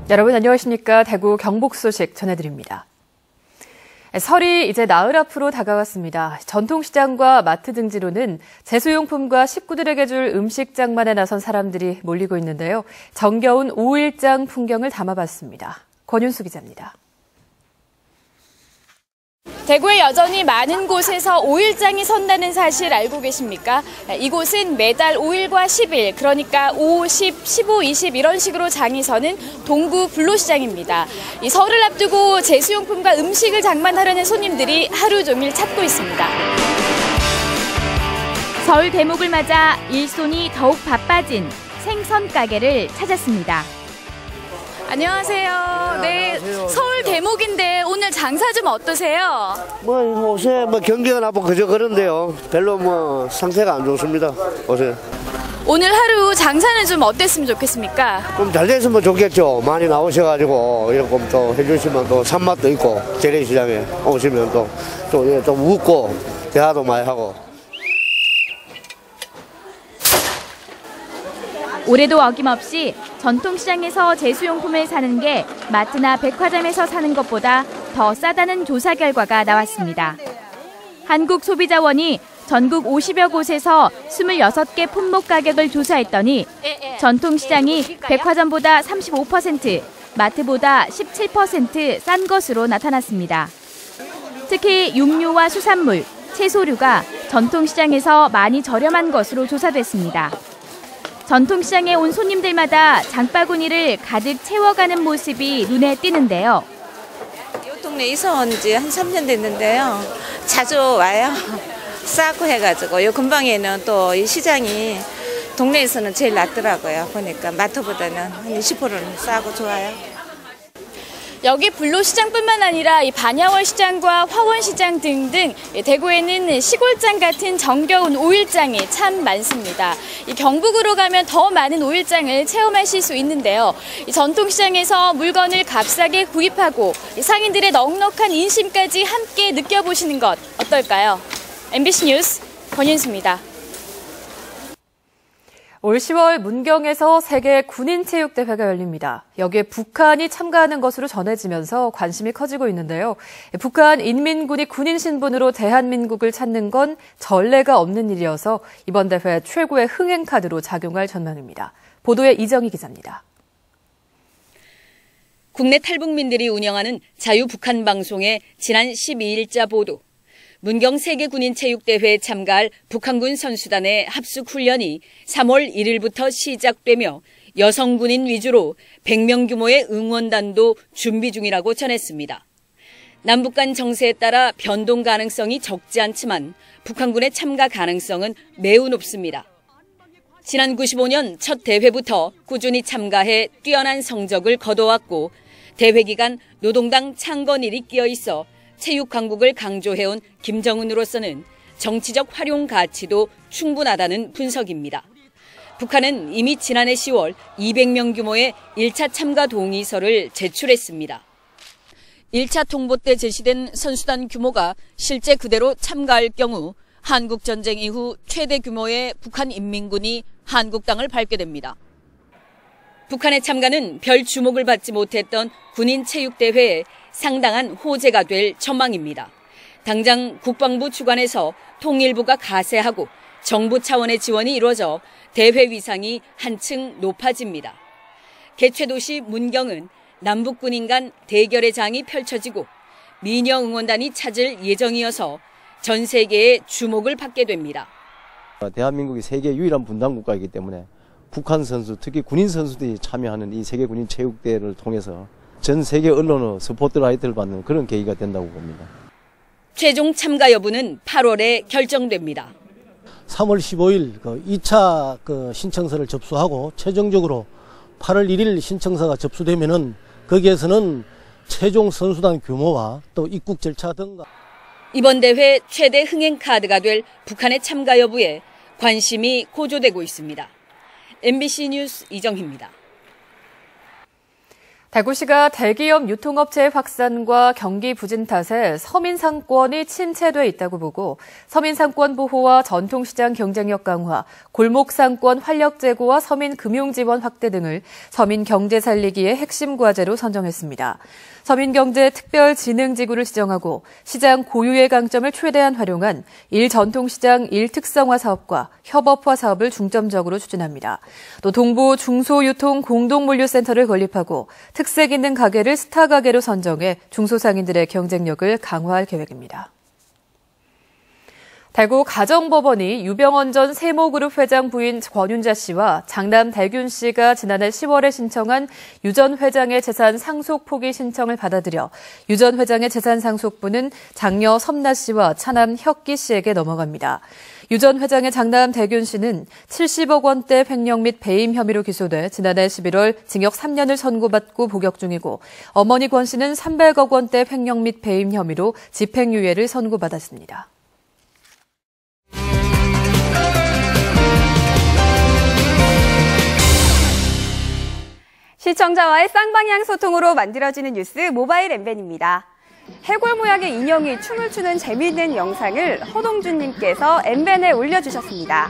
여러분 안녕하십니까? 대구 경북 소식 전해드립니다. 설이 이제 나흘 앞으로 다가왔습니다. 전통시장과 마트 등지로는 제수용품과 식구들에게 줄 음식 장만에 나선 사람들이 몰리고 있는데요. 정겨운 5일장 풍경을 담아봤습니다. 권윤수 기자입니다. 대구에 여전히 많은 곳에서 5일장이 선다는 사실 알고 계십니까? 이곳은 매달 5일과 10일, 그러니까 5, 10, 15, 20 이런 식으로 장이 서는 동구 불로시장입니다. 이 설을 앞두고 제수용품과 음식을 장만하려는 손님들이 하루 종일 찾고 있습니다. 설 대목을 맞아 일손이 더욱 바빠진 생선 가게를 찾았습니다. 안녕하세요. 네, 안녕하세요. 서울 대목인데 오늘 장사 좀 어떠세요? 옷에 경기가 나쁘고 그저 그런데요. 별로 상태가 안 좋습니다. 옷에. 오늘 하루 장사는 좀 어땠으면 좋겠습니까? 좀 잘 됐으면 좋겠죠. 많이 나오셔가지고 이렇게 또 해주시면 또 산맛도 있고 재래시장에 오시면 좀 웃고 대화도 많이 하고. 올해도 어김없이 전통시장에서 제수용품을 사는 게 마트나 백화점에서 사는 것보다 더 싸다는 조사 결과가 나왔습니다. 한국소비자원이 전국 50여 곳에서 26개 품목 가격을 조사했더니 전통시장이 백화점보다 35%, 마트보다 17% 싼 것으로 나타났습니다. 특히 육류와 수산물, 채소류가 전통시장에서 많이 저렴한 것으로 조사됐습니다. 전통시장에 온 손님들마다 장바구니를 가득 채워가는 모습이 눈에 띄는데요. 이 동네 이사 온 지 한 3년 됐는데요. 자주 와요. 싸고 해가지고 이 근방에는 또 이 시장이 동네에서는 제일 낫더라고요. 보니까 마트보다는 한 20%는 싸고 좋아요. 여기 불로시장뿐만 아니라 이 반야월시장과 화원시장 등등 대구에는 시골장 같은 정겨운 5일장이 참 많습니다. 이 경북으로 가면 더 많은 5일장을 체험하실 수 있는데요. 이 전통시장에서 물건을 값싸게 구입하고 상인들의 넉넉한 인심까지 함께 느껴보시는 것 어떨까요? MBC 뉴스 권윤수입니다. 올 10월 문경에서 세계 군인체육대회가 열립니다. 여기에 북한이 참가하는 것으로 전해지면서 관심이 커지고 있는데요. 북한 인민군이 군인 신분으로 대한민국을 찾는 건 전례가 없는 일이어서 이번 대회 최고의 흥행카드로 작용할 전망입니다. 보도에 이정희 기자입니다. 국내 탈북민들이 운영하는 자유북한 방송의 지난 12일자 보도. 문경 세계군인체육대회에 참가할 북한군 선수단의 합숙훈련이 3월 1일부터 시작되며 여성 군인 위주로 100명 규모의 응원단도 준비 중이라고 전했습니다. 남북 간 정세에 따라 변동 가능성이 적지 않지만 북한군의 참가 가능성은 매우 높습니다. 지난 95년 첫 대회부터 꾸준히 참가해 뛰어난 성적을 거둬왔고 대회 기간 노동당 창건일이 끼어 있어 체육 강국을 강조해온 김정은으로서는 정치적 활용 가치도 충분하다는 분석입니다. 북한은 이미 지난해 10월 200명 규모의 1차 참가 동의서를 제출했습니다. 1차 통보 때 제시된 선수단 규모가 실제 그대로 참가할 경우 한국전쟁 이후 최대 규모의 북한 인민군이 한국 땅을 밟게 됩니다. 북한의 참가는 별 주목을 받지 못했던 군인체육대회에 상당한 호재가 될 전망입니다. 당장 국방부 주관에서 통일부가 가세하고 정부 차원의 지원이 이루어져 대회 위상이 한층 높아집니다. 개최도시 문경은 남북군인 간 대결의 장이 펼쳐지고 미녀 응원단이 찾을 예정이어서 전 세계의 주목을 받게 됩니다. 대한민국이 세계 유일한 분단 국가이기 때문에 북한 선수, 특히 군인 선수들이 참여하는 이 세계군인체육대회를 통해서 전 세계 언론의 스포트라이트를 받는 그런 계기가 된다고 봅니다. 최종 참가 여부는 8월에 결정됩니다. 3월 15일 2차 신청서를 접수하고 최종적으로 8월 1일 신청서가 접수되면은 거기에서는 최종 선수단 규모와 또 입국 절차 등과 이번 대회 최대 흥행 카드가 될 북한의 참가 여부에 관심이 고조되고 있습니다. MBC 뉴스 이정희입니다. 대구시가 대기업 유통업체의 확산과 경기 부진 탓에 서민상권이 침체돼 있다고 보고 서민상권 보호와 전통시장 경쟁력 강화, 골목상권 활력 제고와 서민 금융지원 확대 등을 서민 경제 살리기의 핵심 과제로 선정했습니다. 서민경제특별진흥지구를 지정하고 시장 고유의 강점을 최대한 활용한 1전통시장 1특성화 사업과 협업화 사업을 중점적으로 추진합니다. 또 동부 중소유통 공동물류센터를 건립하고 특색 있는 가게를 스타 가게로 선정해 중소상인들의 경쟁력을 강화할 계획입니다. 대구 가정법원이 유병언 전 세모그룹 회장 부인 권윤자 씨와 장남 대균 씨가 지난해 10월에 신청한 유 전 회장의 재산 상속 포기 신청을 받아들여 유 전 회장의 재산 상속분은 장녀 섬나 씨와 차남 혁기 씨에게 넘어갑니다. 유 전 회장의 장남 대균 씨는 70억 원대 횡령 및 배임 혐의로 기소돼 지난해 11월 징역 3년을 선고받고 복역 중이고 어머니 권 씨는 300억 원대 횡령 및 배임 혐의로 집행유예를 선고받았습니다. 시청자와의 쌍방향 소통으로 만들어지는 뉴스 모바일 엠벤입니다. 해골 모양의 인형이 춤을 추는 재미있는 영상을 허동준님께서 엠벤에 올려주셨습니다.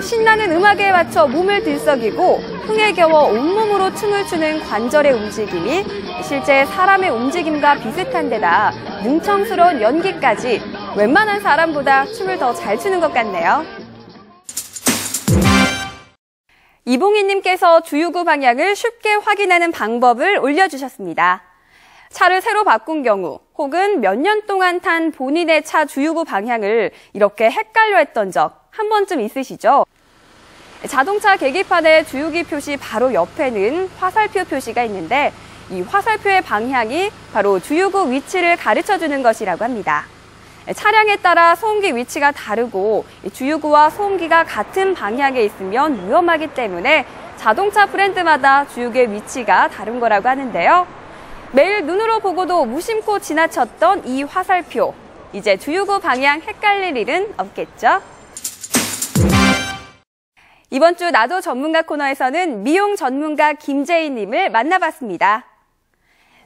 신나는 음악에 맞춰 몸을 들썩이고 흥에 겨워 온몸으로 춤을 추는 관절의 움직임이 실제 사람의 움직임과 비슷한 데다 능청스러운 연기까지 웬만한 사람보다 춤을 더 잘 추는 것 같네요. 이봉희님께서 주유구 방향을 쉽게 확인하는 방법을 올려주셨습니다. 차를 새로 바꾼 경우 혹은 몇 년 동안 탄 본인의 차 주유구 방향을 이렇게 헷갈려 했던 적 한 번쯤 있으시죠? 자동차 계기판의 주유기 표시 바로 옆에는 화살표 표시가 있는데 이 화살표의 방향이 바로 주유구 위치를 가르쳐주는 것이라고 합니다. 차량에 따라 소음기 위치가 다르고 주유구와 소음기가 같은 방향에 있으면 위험하기 때문에 자동차 브랜드마다 주유구의 위치가 다른 거라고 하는데요. 매일 눈으로 보고도 무심코 지나쳤던 이 화살표, 이제 주유구 방향 헷갈릴 일은 없겠죠? 이번 주 나도 전문가 코너에서는 미용 전문가 김재희님을 만나봤습니다.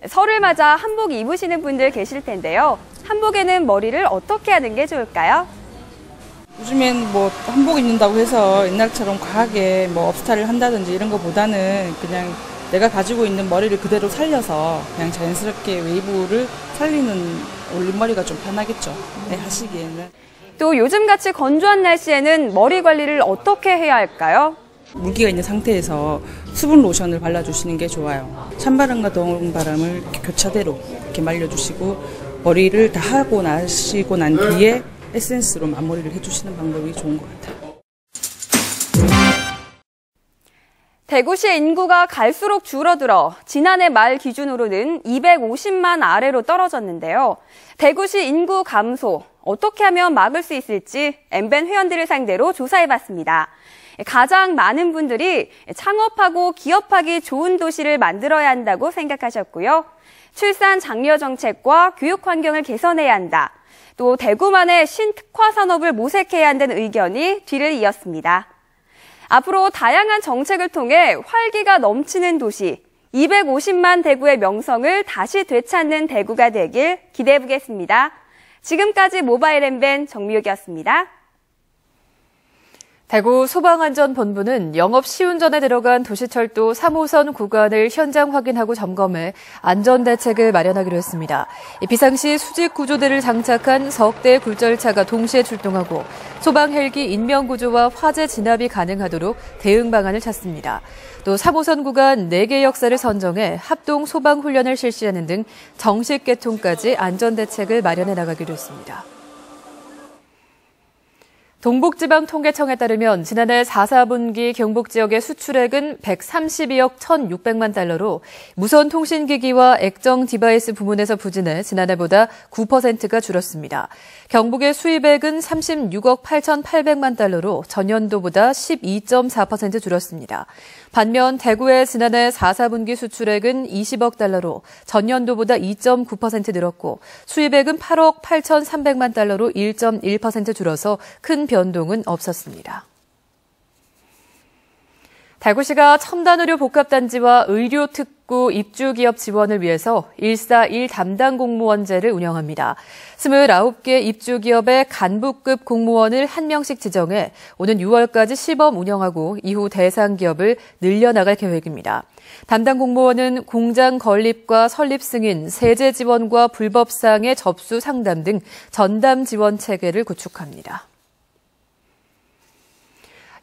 설을 맞아 한복 입으시는 분들 계실 텐데요. 한복에는 머리를 어떻게 하는 게 좋을까요? 요즘엔 뭐 한복 입는다고 해서 옛날처럼 과하게 뭐 업스타일을 한다든지 이런 것보다는 그냥 내가 가지고 있는 머리를 그대로 살려서 그냥 자연스럽게 웨이브를 살리는 올림머리가 좀 편하겠죠. 네, 하시기에는. 또 요즘같이 건조한 날씨에는 머리 관리를 어떻게 해야 할까요? 물기가 있는 상태에서 수분 로션을 발라주시는 게 좋아요. 찬바람과 더운 바람을 이렇게 교차대로 이렇게 말려주시고 머리를 다 하고 나시고 난 뒤에 에센스로 마무리를 해주시는 방법이 좋은 것 같아요. 대구시의 인구가 갈수록 줄어들어 지난해 말 기준으로는 250만 아래로 떨어졌는데요. 대구시 인구 감소, 어떻게 하면 막을 수 있을지 엠벤 회원들을 상대로 조사해봤습니다. 가장 많은 분들이 창업하고 기업하기 좋은 도시를 만들어야 한다고 생각하셨고요. 출산 장려 정책과 교육 환경을 개선해야 한다. 또 대구만의 신특화 산업을 모색해야 한다는 의견이 뒤를 이었습니다. 앞으로 다양한 정책을 통해 활기가 넘치는 도시, 250만 대구의 명성을 다시 되찾는 대구가 되길 기대해보겠습니다. 지금까지 모바일 엠벤 정미옥이었습니다. 대구 소방안전본부는 영업 시운전에 들어간 도시철도 3호선 구간을 현장 확인하고 점검해 안전대책을 마련하기로 했습니다. 비상시 수직구조대를 장착한 석 대의 굴절차가 동시에 출동하고 소방 헬기 인명구조와 화재 진압이 가능하도록 대응 방안을 찾습니다. 또 3호선 구간 4개 역사를 선정해 합동 소방훈련을 실시하는 등 정식 개통까지 안전대책을 마련해 나가기로 했습니다. 동북지방통계청에 따르면 지난해 4, 4분기 경북 지역의 수출액은 132억 1,600만 달러로 무선통신기기와 액정 디바이스 부문에서 부진해 지난해보다 9%가 줄었습니다. 경북의 수입액은 36억 8,800만 달러로 전년도보다 12.4% 줄었습니다. 반면 대구의 지난해 4, 4분기 수출액은 20억 달러로 전년도보다 2.9% 늘었고 수입액은 8억 8,300만 달러로 1.1% 줄어서 큰 변동은 없었습니다. 대구시가 첨단의료 복합단지와 의료특구 입주기업 지원을 위해서 141 담당 공무원제를 운영합니다. 29개 입주기업의 간부급 공무원을 1명씩 지정해 오는 6월까지 시범 운영하고 이후 대상 기업을 늘려나갈 계획입니다. 담당 공무원은 공장 건립과 설립 승인, 세제 지원과 불법사항의 접수 상담 등 전담 지원 체계를 구축합니다.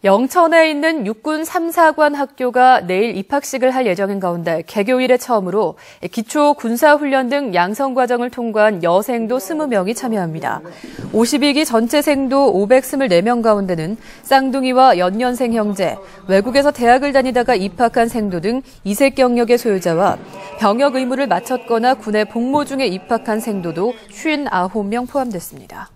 영천에 있는 육군 3사관 학교가 내일 입학식을 할 예정인 가운데 개교 이래 처음으로 기초 군사훈련 등 양성과정을 통과한 여생도 20명이 참여합니다. 52기 전체 생도 524명 가운데는 쌍둥이와 연년생 형제, 외국에서 대학을 다니다가 입학한 생도 등 이색 경력의 소유자와 병역 의무를 마쳤거나 군에 복무 중에 입학한 생도도 59명 포함됐습니다.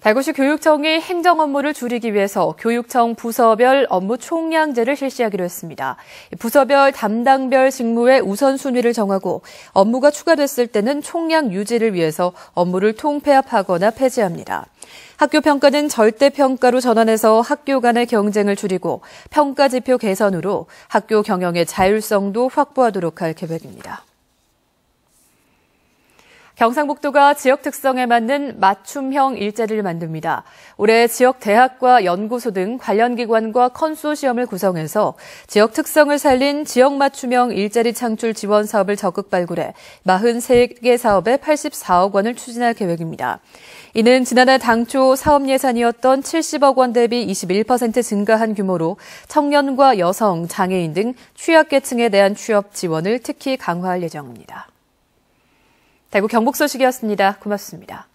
대구시 교육청이 행정 업무를 줄이기 위해서 교육청 부서별 업무 총량제를 실시하기로 했습니다. 부서별 담당별 직무의 우선순위를 정하고 업무가 추가됐을 때는 총량 유지를 위해서 업무를 통폐합하거나 폐지합니다. 학교 평가는 절대평가로 전환해서 학교 간의 경쟁을 줄이고 평가 지표 개선으로 학교 경영의 자율성도 확보하도록 할 계획입니다. 경상북도가 지역 특성에 맞는 맞춤형 일자리를 만듭니다. 올해 지역 대학과 연구소 등 관련 기관과 컨소시엄을 구성해서 지역 특성을 살린 지역 맞춤형 일자리 창출 지원 사업을 적극 발굴해 43개 사업에 84억 원을 추진할 계획입니다. 이는 지난해 당초 사업 예산이었던 70억 원 대비 21% 증가한 규모로 청년과 여성, 장애인 등 취약계층에 대한 취업 지원을 특히 강화할 예정입니다. 대구 경북 소식이었습니다. 고맙습니다.